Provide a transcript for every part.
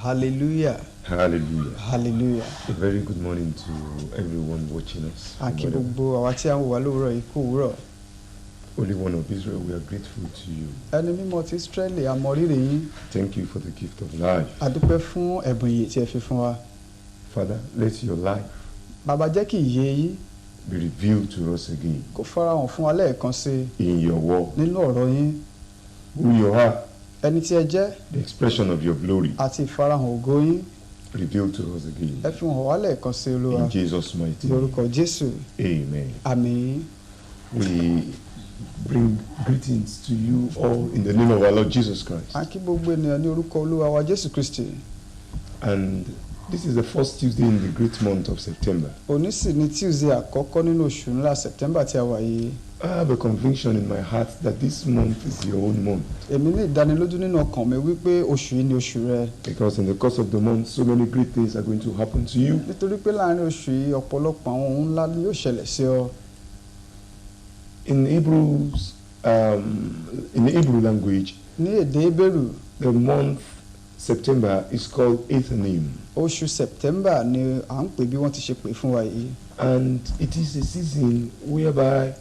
Hallelujah. Hallelujah. Hallelujah. A very good morning to everyone watching us. Akí gbogbo àwa tí a ń wò wá lówùúrọ̀ yìí kú òwúrọ̀. Holy One of Israel, we are grateful to you. Ẹni mímọ́ ti Ísírẹ́lì a mọ rírì yín. Thank you for the gift of life. A dúpẹ́ fún ẹ̀bùn ìyè tí ẹ fi fún wa. Father, let your life Bàbá jẹ́ kí ìyè yín be revealed to us again kó farahàn fún wa lẹ́ẹ̀kan sí in your word. nínú ọ̀rọ̀ yín. Who you are, Ẹni tí ẹ jẹ́ the expression of your glory, àti ìfarahàn ògo yín revealed to us again. ẹ fi hàn wá lẹ́ẹ̀kan sí Olúwa. In Jesus' mighty Ní name. orúkọ Jésù. Amen. Àmín. We bring greetings to you all in the name of our Lord Jesus Christ. A kí gbogbo ènìyàn ní orúkọ Olúwa wa Jésù Kristi. And this is the first Tuesday in the great month of September. Òní sì ni Tuesday àkọ́kọ́ nínú oṣù ńlá September tí a wà yìí. I have a conviction in my heart that this month is your own month. Èmi ní ìdánilójú nínú ọkàn mi wípé oṣù yìí ni oṣù rẹ. Because in the course of the month, so many great things are going to happen to you. Nítorí pé láàrin oṣù yìí ọ̀pọ̀lọpọ̀ àwọn ohun ńlá ni yóò ṣẹlẹ̀ sí ọ. In Hebrew language, Ní èdè Hébérù, the month September is called Ethanim. oṣù September ni à ń pè bí wọ́n ti ṣe pè fún wa yìí. And it is a season whereby,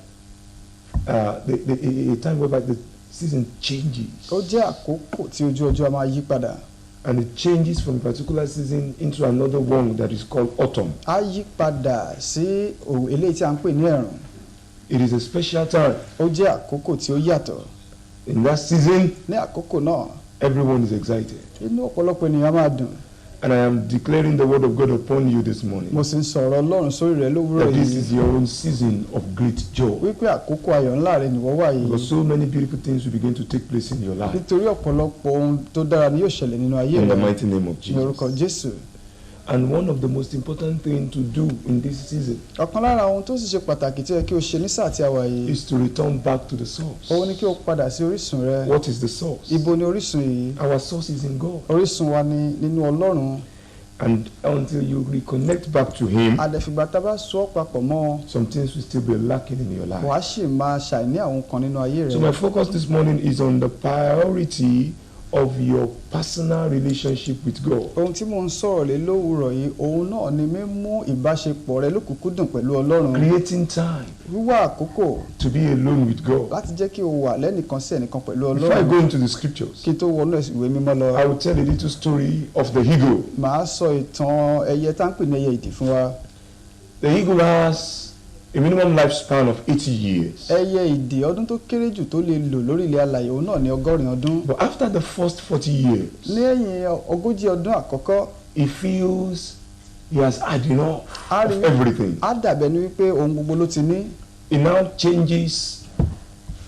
a time whereby the season changes. Ó jẹ́ àkókò tí ojú ọjọ́ máa yí padà. And it changes from a particular season into another one that is called autumn. Á yí padà sí eléyìí tí a ń pè ní ẹ̀rùn. It is a special time. Ó jẹ́ àkókò tí ó yàtọ̀. In that season, Ní àkókò náà, everyone is excited. inú ọ̀pọ̀lọpọ̀ ènìyàn máa dùn. And I am declaring the word of God upon you this morning. Mo sì ń sọ̀rọ̀ Ọlọ́run sórí rẹ̀ lówùúrọ̀ That this yìí. is your own season of great joy. Wípé àkókò ayọ̀ ńlá rẹ nìwọ wà yìí. Because so many beautiful things will begin to take place in your life. Nítorí ọ̀pọ̀lọpọ̀ ohun tó dára ni yóò ṣẹlẹ̀ nínú ayé In the rẹ. mighty name of Ní orúkọ Jesus. Jésù. And one of the most important things to do in this season Ọ̀kan lára ohun tó sì ṣe pàtàkì tí ó yẹ kí o ṣe ní sáà tí a wà yìí. is to return back to the source. Òun ni kí o padà sí orísun rẹ. What is the source? Ibo ni orísun yìí? Our source is in God. Orísun wa ni nínú Ọlọ́run. And until you reconnect back to Him, Àdẹ̀fìgbà tá a bá so ọ́ papọ̀ mọ́, some things will still be lacking in your life. wàá sì máa ṣàìní àwọn kan nínú ayé rẹ. So my focus this morning is on the priority of your personal relationship with God. Ohun tí mò ń sọ̀rọ̀ lé lówùúrọ̀ yìí, òun náà ni mímú ìbáṣepọ̀ rẹ lókùnkúndùn pẹ̀lú Ọlọ́run. Creating time Wíwá àkókò to be alone with God. láti jẹ́ kí o wà lẹ́nìkan sí ẹnìkan pẹ̀lú Before I Ọlọ́run. go into the scriptures, Kí n tó wọnú ìwé mímọ́ lọ, I will tell a little story of the eagle. màá sọ ìtàn ẹyẹ tá ń pè ní ẹyẹ ìdì fún wa. The eagle has a minimum lifespan of 80 years. Ẹyẹ ìdì ọdún tó kéré jù tó lè lò lórí ilẹ̀ alààyè òun náà ní 100 ọdún. But after the first 40 years, Lẹ́yìn 40 ọdún àkọ́kọ́, he feels he has had enough á of rí everything. á dàbẹ̀ ní wípé ohun gbogbo ló ti ní. He now changes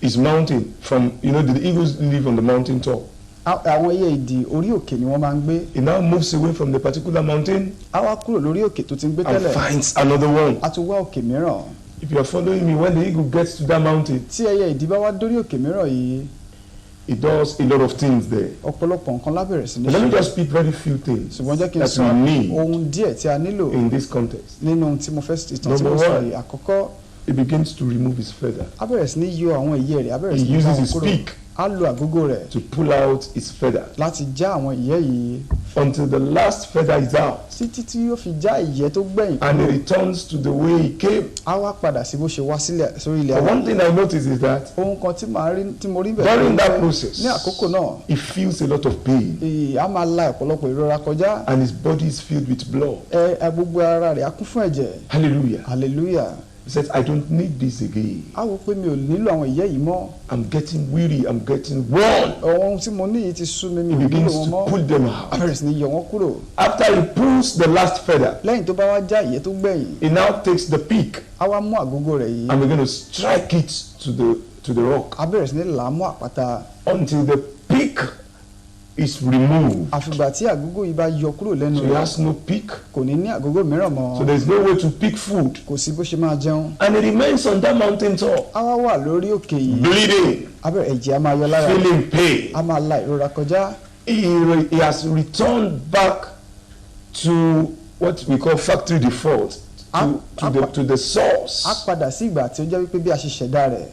his mountain from, the eagles live on the mountain top. Àwọn ẹyẹ ìdì orí òkè ni wọ́n máa ń gbé. He now moves away from the particular mountain Á wá kúrò lórí òkè tó ti ń gbé and tẹ́lẹ̀. finds another one. Á tún wá òkè mìíràn. If you are following me, when the eagle gets to that mountain, Tí ẹyẹ ìdì bá wá dórí òkè mìíràn yìí, he does a lot of things there. ọ̀pọ̀lọpọ̀ nǹkan lábẹ̀rẹ̀ sí ní But let me ṣe. just speak very few things Ṣùgbọ́n jẹ́ kí n that sọ we need ohun díẹ̀ tí a nílò in this context. nínú ohun tí mo fẹ́ ìtàn tí mo Number sọ one. yìí. Àkọ́kọ́, He begins to remove his feather. á bẹ̀rẹ̀ sí ní yọ àwọn ìyẹ́ rẹ̀, á bẹ̀rẹ̀ He sí ní uses bá wọn his kúrò. beak Á lo àgógó rẹ̀ to pull out his feather láti já àwọn ìyẹ́ yìí until the last feather is out, títí tí yóò fi já ìyẹ́ tó gbẹ̀yìn and he kúrò. returns to the way he came. Á wá padà sí bó ṣe wá sílẹ̀ sórí ilẹ̀ But one alààyè. thing I notice is that Ohun kan tí mo rí bẹ̀ during ní that process, ní àkókò náà, he feels a lot of pain, á máa la ọ̀pọ̀lọpọ̀ ìrora kọjá. and his body is filled with blood. Gbogbo ara rẹ̀ á kún fún ẹ̀jẹ̀. Hallelujah. Hallelujah. He says, I don't need this again. Á wò pé mi ò nílò àwọn ìyẹ́ yìí mọ́. I'm getting weary, I'm getting worn. Ohun tí mo ní yìí ti sú mi, mi He ò nílò begins wọn to mọ́. pull them Á out. bẹ̀rẹ̀ sí ní yọ wọ́n kúrò. After he pulls the last feather, Lẹ́yìn tó bá wá já ìyẹ́ tó gbẹ̀yìn, he now takes the peak, á wá mú àgógó rẹ̀ yìí. and we're going to strike it to the rock Á bẹ̀rẹ̀ sí ní là á mú àpáta. until the peak is removed. Àfìgbà tí àgógó yìí bá yọ kúrò lẹ́nu So he rẹ̀, has no peak. kò ní ní àgógó mìíràn So mọ́. there's no way to pick food. Kò sí bó ṣe máa jẹun. And he remains on that mountain top, Á wá wà lórí òkè yìí. bleeding, Á bẹ̀rẹ̀ ẹ̀jẹ̀ á máa yọ lára rẹ̀. feeling pain. Á máa la ìrora kọjá. He has returned back to what we call factory default, to the source. Á padà sí ìgbà tí ó jẹ́ wípé bí a ṣe ṣẹ̀dá rẹ̀.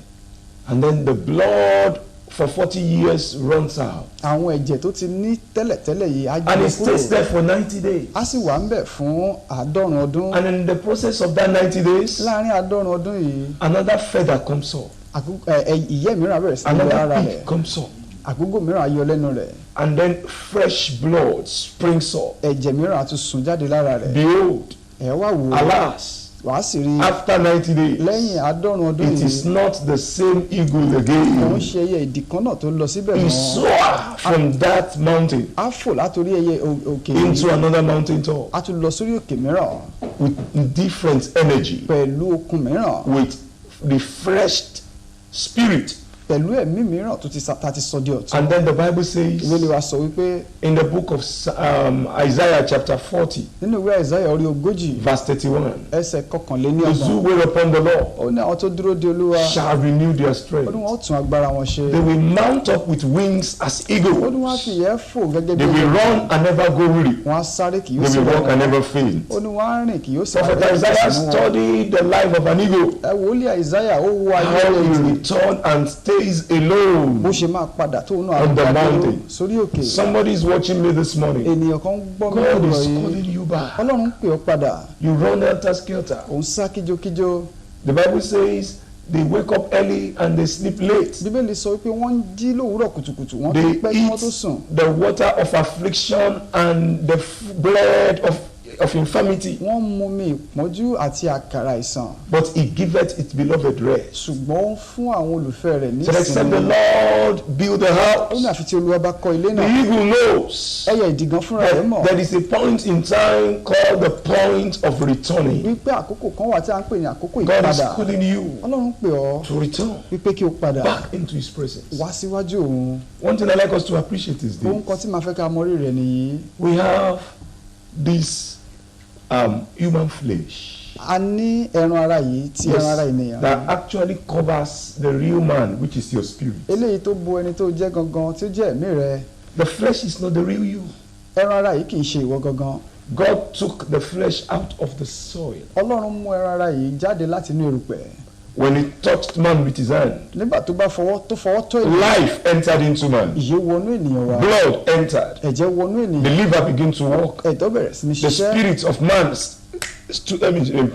And then the blood for 40 years runs out. àwọn ẹ̀jẹ̀ tó ti ní tẹ́lẹ̀tẹ́lẹ̀ yìí á And jáde it stays kúrò there for 90 days. á sì wà ń bẹ̀ fún 90 ọdún. And in the process of that 90 days, láàárín 90 ọdún yìí another feather comes up. ìyẹ́ mìíràn bẹ̀rẹ̀ sí ní yọ ara Another rẹ̀ pig comes up. àgógó mìíràn á yọ lẹ́nu rẹ̀ And then fresh blood springs up. ẹ̀jẹ̀ mìíràn á tún sun jáde lára rẹ̀. Behold, ẹ wá wò ó alas, wàá sì rí after 90 days, lẹ́yìn 90 ọdún it yìí is not the same eagle òun again. ṣe ẹyẹ ìdì kan náà tó lọ síbẹ̀ He mọ́ soared from that mountain á fò látòrí ẹyẹ òkè yìí into another mountain top á tún lọ sórí òkè mìíràn with different energy, pẹ̀lú okun mìíràn with refreshed spirit. pẹ̀lú ẹ̀mí mìíràn tó ti sọ di ọ̀tun. And then the Bible ìwé lè says wa sọ wípé in the book of Isaiah chapter 40, nínú ìwé Àìsáyà orí ogójì verse 31, ẹsẹ̀ kọkànléní those who ọgbọ̀n wait upon the Lord ó ní àwọn tó dúró de Olúwa shall renew their ó ní strength. wọn ó tún agbára wọn ṣe They will mount up with wings as ó ní wọn á eagles. fi ìyẹ́ fò gẹ́gẹ́ bí They will run and never go weary. wọn á sáré kì yóò They sì will walk and rẹ̀ never faint. ó ní wọn á rìn kì yóò sì Prophet rẹ̀ Isaiah sí wọn. studied the life of an eagle, ẹ wòlíì Àìsáyà ó wo ayé how rẹ̀ he jù returned and stays bó alone. ṣe máa padà tóun náà On the àgbàdo mountain. sórí òkè Somebody is watching me this morning. ènìyàn kan ń gbọ́ mi God lọ́rọ̀ is yìí calling you back. Ọlọ́run ń pè ọ́ padà You run helter skelter. òun sá kíjokíjo The Bible says they wake up early and they sleep late. Bíbélì sọ wípé wọ́n ń jí lówùúrọ̀ kùtùkùtù wọ́n They tó pẹ́ kí wọ́n tó eat sùn the water of affliction and the bread of infirmity, wọ́n ń mumi ìpọ́njú àti àkàrà àìsàn but he giveth his beloved rest. ṣùgbọ́n ó ń fún àwọn olùfẹ́ rẹ̀ ní So except the ìsinmi Lord build the ó ní house, àfi tí Olúwa bá kọ́ ilé the náà eagle knows ẹyẹ ìdìgan fúnra rẹ̀ mọ̀ that there is a point in time called the point of returning. wípé àkókò kan wà tí a ń pè ní àkókò God is ìpadà calling you Ọlọ́run pè ọ́ to return wípé kí o padà back into his presence. wá síwájú òun One thing I like us to appreciate is ohun this. kan tí màá fẹ́ ká mọ rí rẹ̀ nìyí We have this human flesh a ní ẹran ara yìí tí ẹran ara ènìyàn that actually covers the real man, which is your spirit. eléyìí tó bo ẹni tó jẹ́ gangan tí ó jẹ́ ẹ̀mí rẹ̀ The flesh is not the real you. ẹran ara yìí kì í ṣe ìwọ gangan God took the flesh out of the soil. Ọlọ́run mú ẹran ara yìí jáde láti inú erùpẹ̀ When he touched man with his hand, nígbà tó bá fọwọ́ tó ènìyàn life entered into man. ìyè wọnú ènìyàn wá Blood entered. ẹ̀jẹ̀ wọnú The ènìyàn liver began to walk. ẹ̀dọ̀ bẹ̀rẹ̀ sí ní The ṣiṣẹ́ spirit of man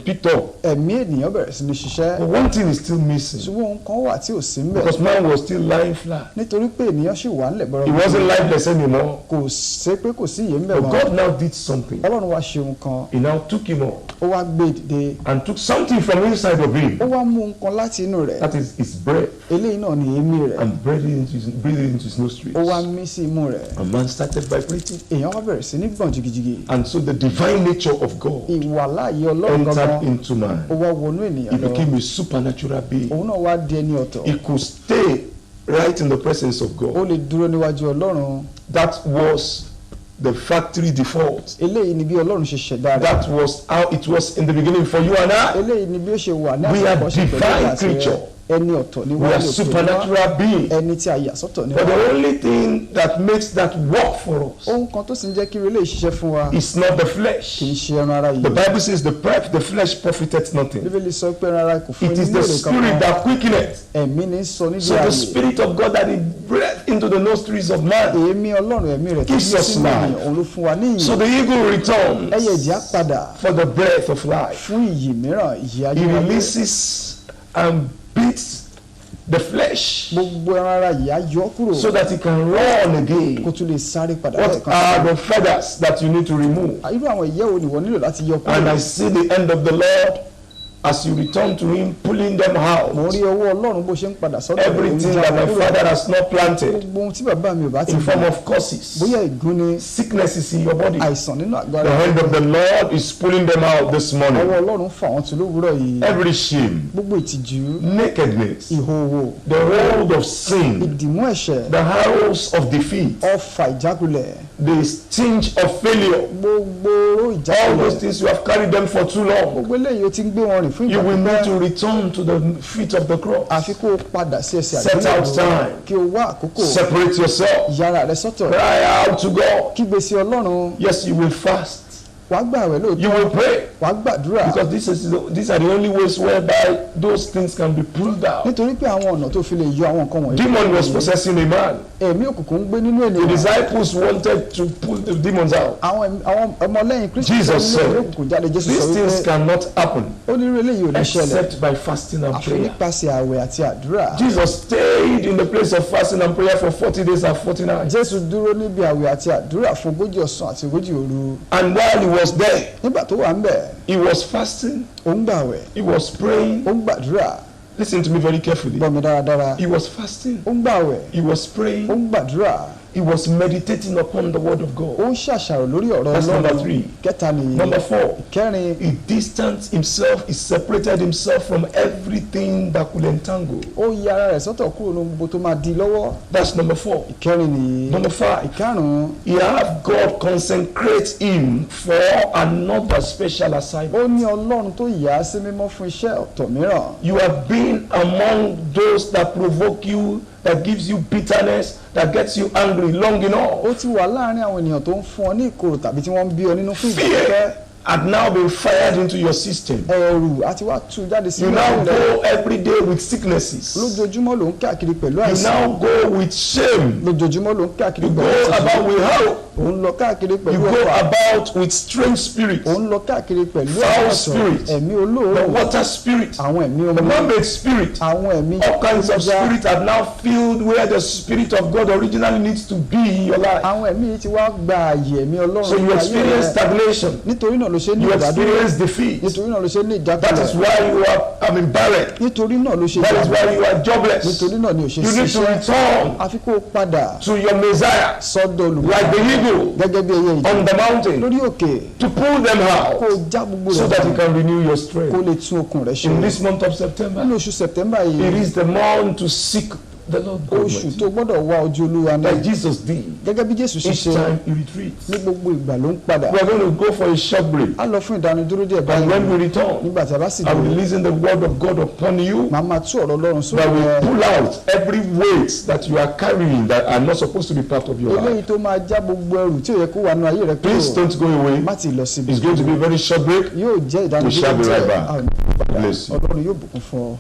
picked up. ẹ̀mí ènìyàn bẹ̀rẹ̀ sí ní ṣiṣẹ́ But one thing is still missing, ṣùgbọ́n ohun kan wà tí ò sí ń bẹ̀ because man was still lying flat. nítorí pé ènìyàn ṣì wà nílẹ̀ He bọ́rọ̀ wasn't lifeless anymore. kò ṣe pé kò sí ìyè ń bẹ̀ But mọ́ God now did something. Ọlọ́run wá ṣe ohun kan He now took him up ó wá gbé dìde and took something from inside of him. ó wá mú ohun kan láti inú rẹ̀ That is his breath, eléyìí náà ni èémí rẹ̀ and breathed it into his nostrils. ó wá mí sí imú rẹ̀ And man started vibrating. èèyàn wá bẹ̀rẹ̀ sí ní gbọ̀n jìgìjìgì And so the divine nature of God ìwàláàyè Ọlọ́run gangan entered into man. ó wá wọnú He ènìyàn lọ became a supernatural being. òun náà wá di ẹni ọ̀tọ̀ He could stay right in the presence of ó God. lè dúró níwájú Ọlọ́run That was the factory default. eléyìí ni bí Ọlọ́run ṣe ṣẹ̀dá rẹ̀ That was how it was in the beginning for you and I. eléyìí ni bí ó ṣe wà ní We are àsìkò ṣe pẹ̀lú divine ìgbà creature. tirẹ̀ ẹni ọ̀tọ̀ ni We wá are lè pè wá supernatural beings. ẹni tí a yà sọ́tọ̀ ni But wá the only thing that makes that work for us ohun kan tó sì ń jẹ́ kí ilé ìṣiṣẹ́ fún wa is not the kì í flesh. ṣe ẹran ara The yìí Bible says the flesh profiteth nothing. Bíbélì sọ pé ẹran ara kò fún It ẹni is ní the èrè spirit kankan that quickeneth. ẹ̀mí ní sọ nídìí So the ààyè spirit of God that he breathed into the nostrils of man. èémí Ọlọ́run ẹ̀mí rẹ̀ tó ní Gives us sínú life. ènìyàn òun ló fún wa ní So ìyè the eagle returns ẹyẹ ìjì á padà for the breath of life. fún ìyè mìíràn ìyè He ayérayé releases and beats the flesh gbogbo ẹran ara yìí á yọ kúrò so that he can run kó again. tún lè sáré padà What lẹ́ẹ̀kan are the feathers that you need to remove? irú àwọn ìyẹ́ wo ni wọ́n nílò láti yọ And kúrò I see the end of the Lord as you return to him, pulling them mo out. rí ọwọ́ Ọlọ́run bó ṣe ń padà sọ́dọ̀ rẹ̀, ó ń Everything já that wọn my kúrò. father has not planted gbogbo ohun tí bàbá mi ò bá ti in form gbìn of curses, bóyá ègún ni sicknesses in your body. àìsàn nínú àgọ́ The ara hand of the Lord is pulling them out this ọwọ́ morning. Ọlọ́run fà wọ́n tu lówùúrọ̀ yìí Every shame, gbogbo ìtìjú nakedness, ìhòòhò the hold of sin, ìdìmú ẹ̀ṣẹ̀ the arrows of defeat, ọfà ìjákulẹ̀ the sting of failure, gbogbo oró all those ìjákulẹ̀ things you have carried them for too long. gbogbo eléyìí ó ti ń gbé wọn rìn fún You ìgbà will need pípẹ́ to return to the feet of the cross. àfi kó o padà sí ẹsẹ̀ Set out time. kí o wá àkókò Separate yourself. yára rẹ sọ́tọ̀ Cry out to God. kígbe sí Ọlọ́run Yes, you will fast. wàá gbààwẹ̀ You lóòótọ́ will pray. wàá gbàdúrà Because these are the only ways whereby those things can be pulled out. nítorí pé àwọn ọ̀nà tó fi lè yọ àwọn nǹkan wọ̀nyí. Demon was possessing a man. ẹ̀mí òkùnkùn ń gbé nínú The ènìyàn. disciples wanted to pull the demons out. àwọn ọmọlẹ́yìn Kristi Jesus nínú said, ẹ̀mí òkùnkùn jáde. Jésù These sọ things wípé cannot happen onírúurú eléyìí ò lè ṣẹlẹ̀ except by fasting and àfi prayer. nípasẹ̀ àwẹ̀ àti àdúrà. Jesus stayed in the place of fasting and prayer for 40 days and 40 nights. Jésù dúró níbi àwẹ̀ àti àdúrà fún 40 ọ̀sán àti 40 òru. And while he was there, nígbà tó wà ń bẹ̀ he was fasting, ó ń gbàwẹ̀ he was praying. ó ń gbàdúrà. Listen to me very carefully. gbọ́ mi dáradára. He was fasting, ó ń gbàwẹ̀ he was praying, ó ń gbàdúrà. he was meditating upon the word of ó God. ń ṣàṣàrò lórí ọ̀rọ̀ That's number Ọlọ́run. 3. kẹta nìyí. Number 4, kẹrin he distanced himself, he separated himself from everything that could entangle. ó yí ara rẹ̀ sọ́tọ̀ kúrò ní gbogbo tó máa di lọ́wọ́. That's number 4. ìkẹrin nìyí. Number 5, ìkarùn-ún he had God consecrate him for another special assignment. ó ní Ọlọ́run tó yà á sí mímọ́ fún iṣẹ́ ọ̀tọ̀ mìíràn. You have been among those that provoke you, that gives you bitterness, that gets you angry long enough. ó ti wà láàrin àwọn ènìyàn tó ń fún ọ ní ìkorò tàbí tí wọ́n ń bí ọ nínú fún ìgbà pípẹ́. Fear had now been fired into your system. ẹ̀rù àti wá tú jáde sí You inú now rẹ̀. go every day with sicknesses. lójoojúmọ́ ló ń káàkiri pẹ̀lú You àìsàn. now go with shame. lójoojúmọ́ ló ń káàkiri You go pẹ̀lú àìsàn. about with hope. ó ń lọ káàkiri You pẹ̀lú go ọ̀fà. about with strange spirits. ó ń lọ káàkiri pẹ̀lú Foul àìsàn. spirit. ẹ̀mí The olóòórùn. water spirit. àwọn ẹ̀mí The omi. man-made spirit. àwọn ẹ̀mí All kinds of ìjà. spirits have now filled where the spirit of God originally needs to be in your life. àwọn ẹ̀mí yìí ti wá gba àyè ẹ̀mí Ọlọ́run So you nínú ayé experience rẹ̀. stagnation. nítorí náà ló ṣe ní You ìdádúró. experience defeat. nítorí náà ló ṣe ní That is ìjákulẹ̀. why you are barren. nítorí náà ló ṣe That is ìjákulẹ̀. why you are jobless. nítorí náà ni ò ṣe You need to ṣiṣẹ́. return àfi kó o padà to your Messiah sọ́dọ̀ olùkọ́. like the eagle gẹ́gẹ́ bí ẹyẹ ìjì. on the mountain lórí òkè to pull them kó o out já gbogbo so rẹ̀ that you fún can renew your kó o strength. lè tún okun rẹ̀ ṣe. In this month of September, nínú oṣù September it yìí is the month to seek the Lord God oṣù Almighty. tó gbọ́dọ̀ wá ojú Olúwa ní. Like Jesus did. gẹ́gẹ́ bí Jésù ṣe Each ṣe time he retreats. ní gbogbo ìgbà ló ń padà. We are going to go for a short break. a lọ fún ìdánudúró díẹ̀ And when we báyìí. return, nígbà tí a bá sì I'm dé releasing the word of God upon you màá máa tú ọ̀rọ̀ Ọlọ́run sórí that will rẹ̀. pull out every weight that you are carrying that are not supposed to be part of your eléyìí life. tó máa já gbogbo ẹrù tí ò yẹ kó wà nínú ayé rẹ Please kúrò. don't go away. má ti lọ síbi. It's going to be a very short break. yóò jẹ́ We shall ìdánudúró be right díẹ̀. back. a ò ní padà. Bless you. Ọlọ́run yóò bùkún fún ọ.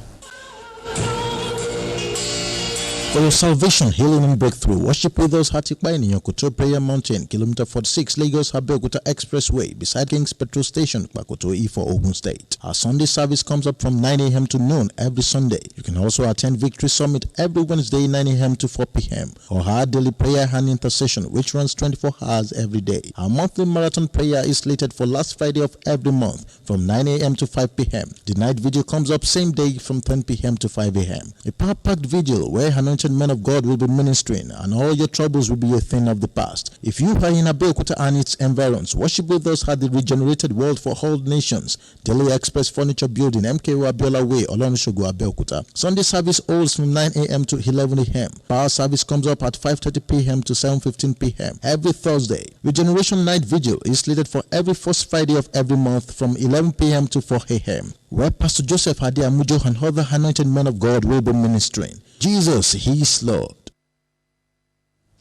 For your salvation, healing and breakthrough, worship with us Hatipa in Yokoto Prayer Mountain, kilometer 46, Lagos Abeokuta Expressway, beside King's Petrol Station, Pakoto E4, Ogun State. Our Sunday service comes up from 9 a.m. to noon every Sunday. You can also attend Victory Summit every Wednesday, 9 a.m. to 4 p.m. or our daily prayer and intercession, which runs 24 hours every day. Our monthly marathon prayer is slated for last Friday of every month from 9 a.m. to 5 p.m. The night vigil comes up same day from 10 p.m. to 5 a.m. A power-packed vigil where anointed men of God will be ministering and all your troubles will be a thing of the past. If you are in Abeokuta and its environs, worship with us at the Regenerated World for All Nations, Daily Express Furniture Building, MKO Abiola Way, Olonishogo, Abeokuta. Sunday service holds from 9 a.m. to 11 a.m. Power service comes up at 5:30 p.m. to 7:15 p.m. every Thursday. Regeneration Night Vigil is slated for every first Friday of every month from 11 p.m. to 4 a.m. where Pastor Joseph Hadi Amujo and other anointed men of God will be ministering. Jesus, He is Lord.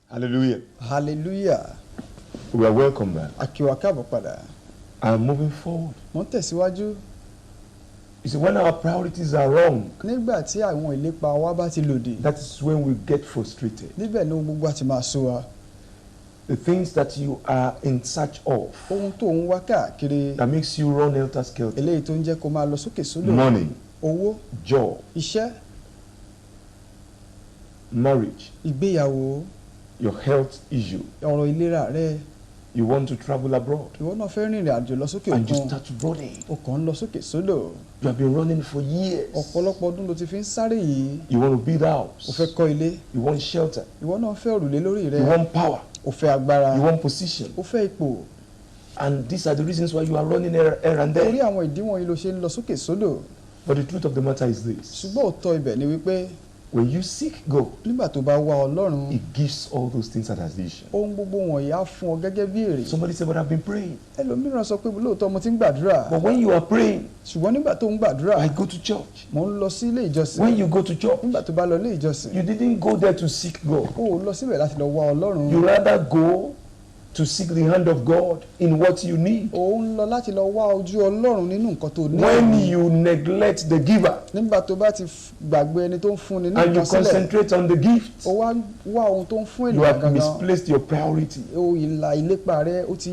Hallelujah. hallelujah. We are welcome back. a kí wa káàbọ̀ padà. And moving forward. mo ń tẹ̀síwájú. You see, when our priorities are wrong, nígbà tí àwọn ìlépa wa bá ti lòdì. that is when we get frustrated. níbẹ̀ ni ohun gbogbo àti máa sú wa. The things that you are in search of ohun tó ń wá káàkiri. that makes you run helter-skelter. eléyìí tó ń jẹ́ kó máa lọ sókè sódò. Money, owó, job, iṣẹ́, marriage, ìgbéyàwó, your health issue. ọ̀rọ̀ ìlera rẹ. You want to travel abroad ìwọ náà fẹ́ rìnrìn àjò lọ sókè and you òkun. start running. o kàn ń lọ sókè sódò. You have been running for years. ọ̀pọ̀lọpọ̀ ọdún ló ti fi ń sáré yìí. You want to build a o house. fẹ́ kọ́ ilé. You want shelter. ìwọ náà fẹ́ òrùlé lórí rẹ. You want power. o fẹ́ agbára. You want position. o fẹ́ ipò. And these are the reasons why you are running here and torí there. àwọn ìdí wọ̀nyí ló ṣe ń lọ sókè sódò. But the truth of the matter is this. ṣùgbọ́n òótọ́ ibẹ̀ ni wípé When you seek God, nígbà tó bá wá Ọlọ́run He gives all those things at addition. ohun gbogbo wọ̀nyí á fún ọ gẹ́gẹ́ bí èrè. Somebody said, but I've been praying. ẹlòmíràn sọ pé lóòótọ́ mo ti ń gbàdúrà. But when you are praying, ṣùgbọ́n nígbà tó ń gbàdúrà I go to church. mo ń lọ sí ilé ìjọsìn. When you go to church, nígbà tó bá lọ ilé ìjọsìn you didn't go there to seek God. o ò lọ síbẹ̀ láti lọ wá Ọlọ́run. You rather go to seek the hand of God in what you need. ó ń lọ láti lọ wá ojú Ọlọ́run nínú nǹkan tó ní. When you neglect the giver nígbà tó bá ti gbàgbé ẹni tó ń fúnni ní and you nǹkan sílẹ̀, concentrate on the gift, ó wá ohun tó ń fún you ènìyàn have gangan. misplaced your priority. ó ìlépa rẹ ó ti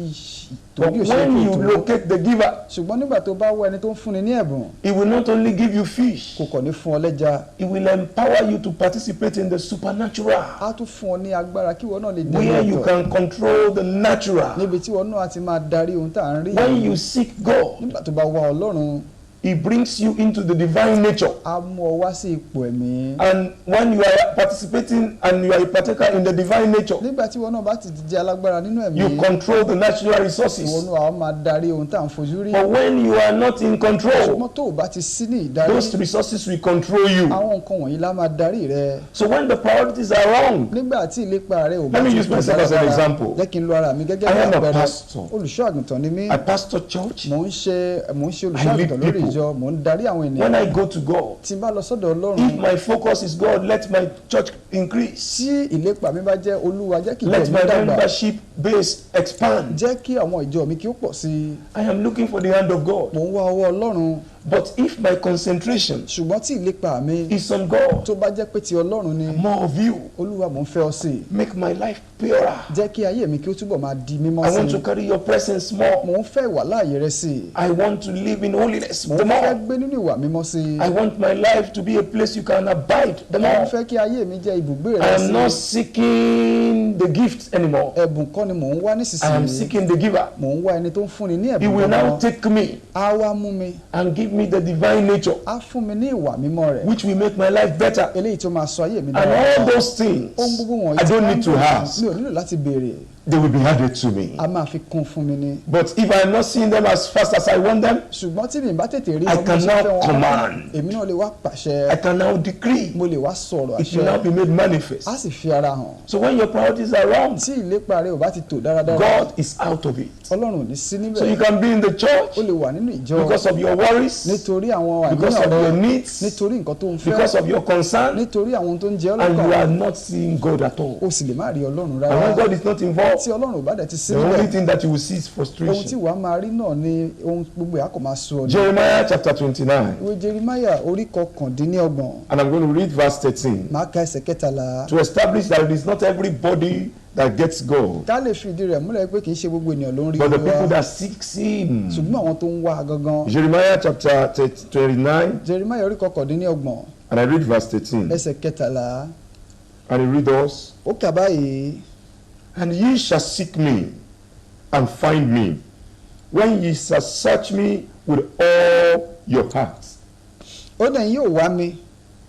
tó But bí ó ṣe when kó you tó. locate the giver, ṣùgbọ́n nígbà tó bá wá ẹni tó ń fúnni ní ẹ̀bùn, he will not only give you fish, kò kàn ní fún ọ lẹ́ja, he will empower you to participate in the supernatural, á tún fún ọ ní agbára kí ìwọ náà lè where you ọ̀tọ̀. can control the natural. níbi tí ìwọ náà ti máa darí ohun tá à ń rí. When you seek God, nígbà tó bá wá Ọlọ́run, he brings you into the divine nature. á mú ọ wá sí ipò ẹ̀mí. And when you are participating and you are a partaker in the divine nature, nígbà tí ìwọ náà bá ti jẹ́ alágbára nínú ẹ̀mí, you control the natural ìwọ resources. náà á máa darí ohun tá à ń fojú rí. But when you are not in control, ṣùgbọ́n tó o bá ti sí ní ìdarí, those resources will control you. àwọn nǹkan wọ̀nyí lá máa darí rẹ. So when the priorities are wrong, nígbà tí ìlépa rẹ ò bá Let me ti use pọ̀ myself as an dáradára, example. jẹ́ kí n lo ara mi gẹ́gẹ́ I bí am a àpẹẹrẹ. pastor. olùṣọ́ àgùntàn ni mí. I pastor church. mò ń ṣe olùṣọ́ I lead àgùntàn lórí people. ìjọ, mò ń darí àwọn When ènìyàn. I go to God, tí n bá lọ sọ́dọ̀ if Ọlọ́run, my focus is God, let my church increase. tí ìlépa mi bá jẹ́ Olúwa jẹ́ kí ìjọ Let mi my dàgbà, membership base expand. jẹ́ kí àwọn ìjọ mi kí ó pọ̀ sí i. I am looking for the hand of God. mò ń wá ọwọ́ Ọlọ́run. But if my concentration ṣùgbọ́n tí ìlépa mi is on God, tó bá jẹ́ pé ti Ọlọ́run ni, more of you, Olúwa mò ń fẹ́ ọ sí i. make my life purer. jẹ́ kí ayé mi kí ó túbọ̀ máa di mímọ́ I sí want to i. carry your presence more. mò ń fẹ́ ìwà láàyè rẹ sí i. I want to live in holiness mò the ń fẹ́ more. gbé nínú ìwà mímọ́ sí i. I want my life to be a place you can abide the mò ń more. fẹ́ kí ayé mi jẹ́ ibùgbé I rẹ am not sí seeking the gift anymore. i. ẹ̀bùn kọ́ ni mò ń wá I am nísinsìnyí. seeking the giver. mò ń wá ẹni tó ń fúnni ní He ẹ̀bùn will now gangan. take me á wá mú mi, and give me the divine nature, á fún mi ní ìwà mímọ́ rẹ̀, which will make my life better. eléyìí tó máa sọ ayé mi And all those things, ohun gbogbo wọ̀nyí I tí don't wọ́n need ń to bèèrè, ask. mi ò nílò láti béèrè, They will be added to me. a máa fi kún fún mi ní. But if I am not seeing them as fast as I want them, ṣùgbọ́n tí mi bá tètè rí I wọn bí can mo ṣe now fẹ́ wọn, command. èmi náà lè wá I pàṣẹ, can now decree. mo lè wá sọ̀rọ̀ It will now àṣẹ, be made manifest. á sì fi ara hàn. So when your priorities are wrong, tí ìlépa rẹ ò bá ti tò dáradára, God is out of it. Ọlọ́run ò ní sí So you níbẹ̀. can be in the church ó lè wà nínú ìjọ because of your worries, nítorí àwọn because àníyàn of your rẹ, needs, nítorí nǹkan tó ń because fẹ́, of your concern, nítorí àwọn tó ń jẹ ọ́ and you lọ́kàn, are not seeing God at all. o sì lè má rí Ọlọ́run And when rárá. God is not involved, tí Ọlọ́run ò bá dẹ̀ ti sí the only níbẹ̀, thing that you will see is ohun tí frustration. wàá máa rí náà ni ohun gbogbo ẹ̀ á kò máa sú ọ ní. Jeremiah chapter 29, ìwé Jeremáyà orí 29, and I'm going to read verse 13 máa ka ẹsẹ̀ 13. to establish that it is not everybody that gets God, ká lè fi ìdí rẹ̀ múlẹ̀ pé kì í ṣe gbogbo ènìyàn ló ń rí but the people Olúwa, that seek Him. ṣùgbọ́n àwọn tó ń wá gangan. Jeremiah chapter 29, Jeremáyà orí 29, and I read verse 13, ẹsẹ̀ 13. and it reads us, ó kà báyìí: and ye shall seek me and find me, when ye shall search me with all your heart. ó dẹ̀ yóò wá mi,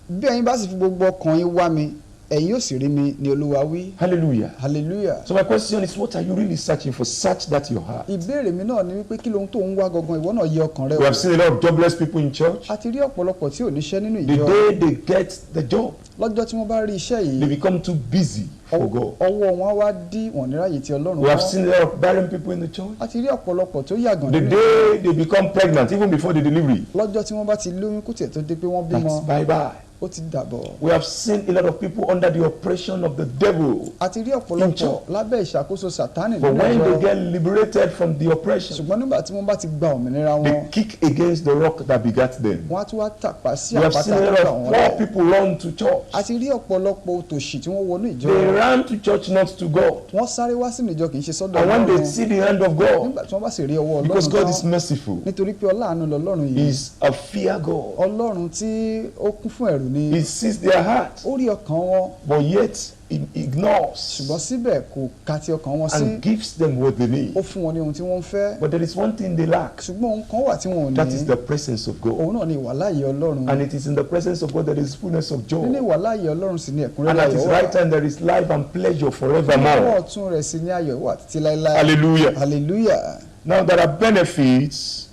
bí ẹ̀yin bá sì fi gbogbo ọkàn yín wá mi, ẹ̀yin yóò sì rí mi, ni Olúwa wí. Hallelujah. Hallelujah. So my question is, what are you really searching for? Search that your heart. ìbéèrè mi náà ni wípé kí lohun tó ń wá gangan, ìwọ náà yẹ ọkàn rẹ We wò. have seen a lot of jobless people in church. a ti rí ọ̀pọ̀lọpọ̀ tí ò níṣẹ́ nínú The ìjọ. day they get the job, lọ́jọ́ tí wọ́n bá rí iṣẹ́ they yìí, become too busy for God. ọwọ́ wọn wá dí wọn níráyè tí Ọlọ́run We have mọ́. seen a lot of barren people in the church. a ti rí ọ̀pọ̀lọpọ̀ tó yàgàn The nínú ìjọ. day they become pregnant, even before the delivery, lọ́jọ́ tí wọ́n bá ti lóyún kó tiẹ̀ tó dé pé wọ́n bímọ, that's bye-bye. ó ti dàbọ̀. We have seen a lot of people under the oppression of the devil. a ti rí ọ̀pọ̀lọpọ̀ lábẹ́ ìṣàkóso Sátánì But nínú when they ìjọ. get liberated from the oppression, ṣùgbọ́n nígbà tí wọ́n bá ti gba òmìnira wọn, they kick against the rock that begat them. wọ́n á tún wá tàpá sí We have àpáta seen a tó lot gbà of wọ́n poor lẹ̀. people run to church. a ti rí ọ̀pọ̀lọpọ̀ òtòṣì tí wọ́n wọnú ìjọ. They ran to church, not to God. wọ́n sáré wá sínú ìjọ kì í ṣe sọ́dọ̀ And when they Ọlọ́run. see the hand of God, nígbà tí wọ́n bá sì rí ọwọ́ because God Ọlọ́run is tán, merciful, nítorí pé ọláàánú lọ́lọ́run He yìí, is a fear God. Ọlọ́run tí ó kún fún ẹ̀rù ni, He sees their heart, ó rí ọkàn wọn, but yet He ignores ṣùgbọ́n síbẹ̀ kò ka ti ọkàn wọn sí, and gives them what they need. ó fún wọn ní ohun tí wọ́n ń fẹ́. But there is one thing they lack. ṣùgbọ́n ohun kan wà tí wọn ò That is ní, the presence of God. òun náà ni ìwàláàyè Ọlọ́run. And it is in the presence of God that there is fullness of nínú joy. ìwàláàyè Ọlọ́run sì ni And ẹ̀kúnrẹ́rẹ́ at ayọ̀ His wà. right hand there is life and pleasure ọwọ́ forevermore. ọ̀tún rẹ̀ sì ni ayọ̀ wà títí láéláé. Hallelujah. Hallelujah. Now there are benefits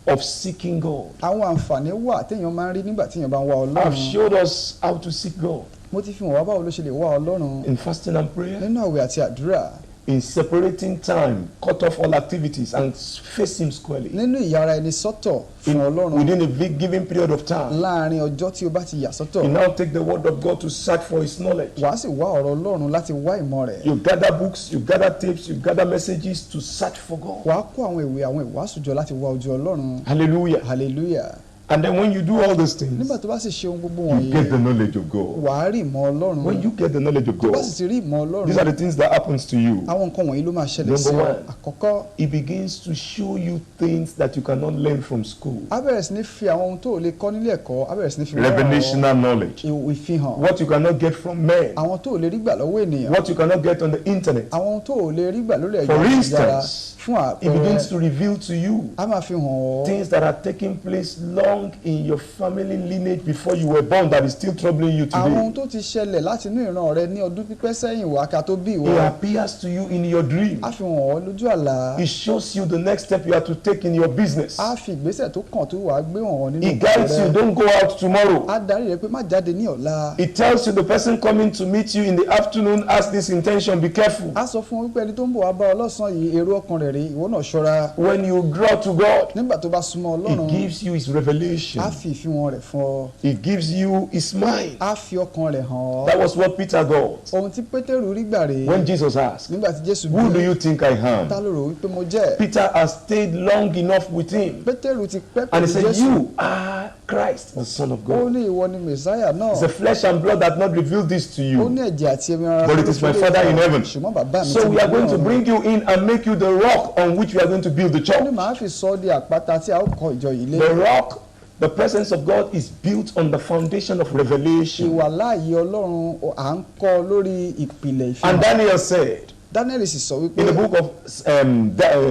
of seeking God. àwọn àǹfààní wà téèyàn máa ń rí nígbà téèyàn bá ń wá I have Ọlọ́run. showed us how to seek God mo ti fi hàn wá báwo ló ṣe lè wá Ọlọ́run in fasting and prayer, nínú àwẹ̀ àti àdúrà, in separating time, cut off all activities, and face Him squarely. nínú ìyára ẹni sọ́tọ̀ fún Ọlọ́run Within a big given period of time, láàrin ọjọ́ tí o bá ti yà sọ́tọ̀ you now take the word of God to search for His knowledge. wàá sì wá ọ̀rọ̀ Ọlọ́run láti wá ìmọ̀ rẹ̀. You gather books, you gather tapes, you gather messages to search for God. wàá kó àwọn ìwé àwọn ìwàásù jọ láti wá ojú Ọlọ́run. Hallelujah. hallelujah. And then when you do all these things, nígbà tó bá sì ṣe ohun gbogbo you wọ̀nyí get the knowledge of God. wàá rí ìmọ̀ Ọlọ́run. When you get the knowledge of tó bá God, sì ti rí ìmọ̀ Ọlọ́run these are the things that happens to you. àwọn nǹkan wọ̀nyí ló máa ṣẹlẹ̀ sí ọ. Number one. àkọ́kọ́ It begins to show you things that you cannot learn from school. á bẹ̀rẹ̀ sí ní fi àwọn ohun tó o lè kọ́ nílé ẹ̀kọ́ á bẹ̀rẹ̀ sí ní fi wọ́n Revelational knowledge. ìfihàn What you cannot get from men. àwọn tó o lè rí gbà lọ́wọ́ ènìyàn What you cannot get on the internet. àwọn ohun tó o lè rí gbà lórí For ẹ̀yà ìjára instance, fún it begins àpẹẹrẹ to reveal to you á máa fi hàn ọ́ things that are taking place long in your family lineage before you were born that is still troubling you àwọn ohun today. tó ti ṣẹlẹ̀ láti inú ìran rẹ ní ọdún pípẹ́ sẹ́yìn wá ká tó bí It ìwọ appears to you in your dream. á fi hàn ọ́ lójú àlá It shows you the next step you have to take in your business. á fi ìgbésẹ̀ tó kàn tó wàá gbé hàn ọ́ nínú It guides you, don't go out tomorrow. á darí rẹ pé má jáde ní ọ̀la It tells you the person coming to meet you in the afternoon has this intention, be careful. á sọ fún wípé ẹni tó ń bọ̀ wá bá ọ lọ́sàn-án yìí èrò ọkàn rẹ̀ rí ìwọ náà ṣọ́ra When you draw to God, nígbà tó bá súnmọ́ Ọlọ́run He gives you His revelation. á fi ìfihàn rẹ̀ fún ọ He gives you His mind. á fi ọkàn rẹ̀ hàn ọ́ That was what Peter got ohun tí Pétérù rí gbà rèé when Jesus asked, nígbà tí Jésù "Who do you think I ta am?" ló rò wípé mo jẹ́ Peter has stayed long enough with Him, Pétérù ti pẹ́ and he pẹ̀lú said, Jésù "You are Christ, the Son of ó God." ní ìwọ ni Mèsáyà náà It's the flesh and blood that not revealed this to ó you. ní ẹ̀jẹ̀ àti ẹ̀mí ara But it is my Father in heaven. ṣùgbọ́n bàbá mi So we are bẹ going ní to ọ̀run. bring you in and make you the rock on which we are going to build the ó ní church. màá fi sọ ọ́ di àpáta tí a ó kọ́ ìjọ yìí lé The rock, the presence of God is built on the foundation of revelation. ìwàláàyè Ọlọ́run à ń kọ́ lórí ìpìlẹ̀ And ìfihàn Daniel said, Daniel sì sọ wípé in the book of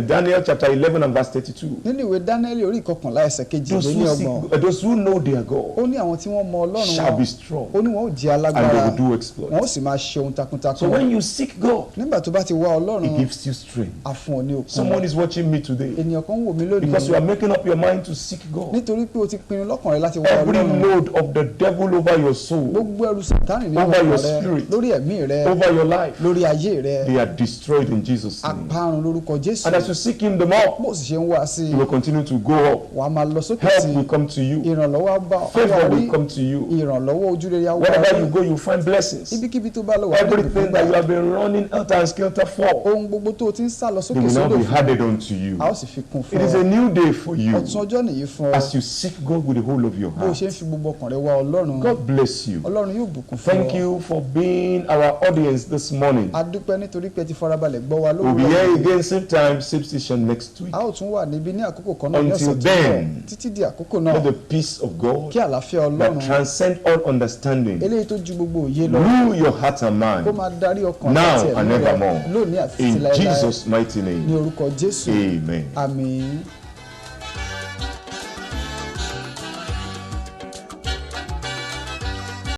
Daniel chapter 11 and verse 32, nínú ìwé Daniel orí ìkọkànlá ẹsẹ̀ those who, kejìlélọ́gbọ̀n those who know their ó God ní àwọn tí wọ́n mọ Ọlọ́run shall wọn be strong, ó ní wọn ó jẹ́ and they alágbára will do wọn ó exploits. sì máa ṣe ohun So takuntakun when you seek God, nígbà tó bá ti wá He Ọlọ́run gives you strength. á fún ọ ní okun Someone is watching me today ènìyàn kan wò mí lónìí because you are making up your mind to seek God. nítorí pé o ti pinnu lọ́kàn rẹ láti wá Every Ọlọ́run load of the devil over your soul, gbogbo ẹrù Sátánì nínú Over your ọkàn rẹ spirit. lórí ẹ̀mí rẹ over your life, lórí ayé rẹ they are destroyed in Jesus' name. àparun lórúkọ Jésù And as you seek Him the more, bó sì ṣe ń wá sí He will continue to go up. wà á máa lọ sókè Help sí will come to you. ìrànlọ́wọ́ á bá ọ Favor wá rí will come to you. ìrànlọ́wọ́ ojúrere á wá Wherever you rí go, you find blessings. ibikíbi tó bá lọ wà á rí Everything that you ìbùkún have been running helter and skelter for, ohun gbogbo tó o ti ń sá lọ they sókè will now sódò be fún added unto you. a ó sì fi kún fún It is a ọ new day for you ọ̀tun ọjọ́ nìyí fún ọ as you seek God with the whole of your bó o ṣe ń heart. fi gbogbo ọkàn rẹ wá Ọlọ́run God bless you. Ọlọ́run yóò bùkún fún Thank ọ you for being our audience this morning. a dúpẹ́ nítorí pé ẹ ti farabalẹ̀ gbọ́ wa We'll be here lówùúrọ̀ again, same time, same station next week. a ó tún wà níbí ní àkókò kan náà ní Until ọ̀sẹ̀ tó ń bọ̀ then, títí di àkókò náà Let the peace of God kí àlàáfíà that Ọlọ́run transcend all understanding eléyìí tó ju gbogbo òye lọ rule your heart and kó mind máa darí ọkàn now àti and ẹ̀mí rẹ evermore. lónìí àti títí In láéláé Jesus' mighty ní name. orúkọ Jésù Amen. àmín.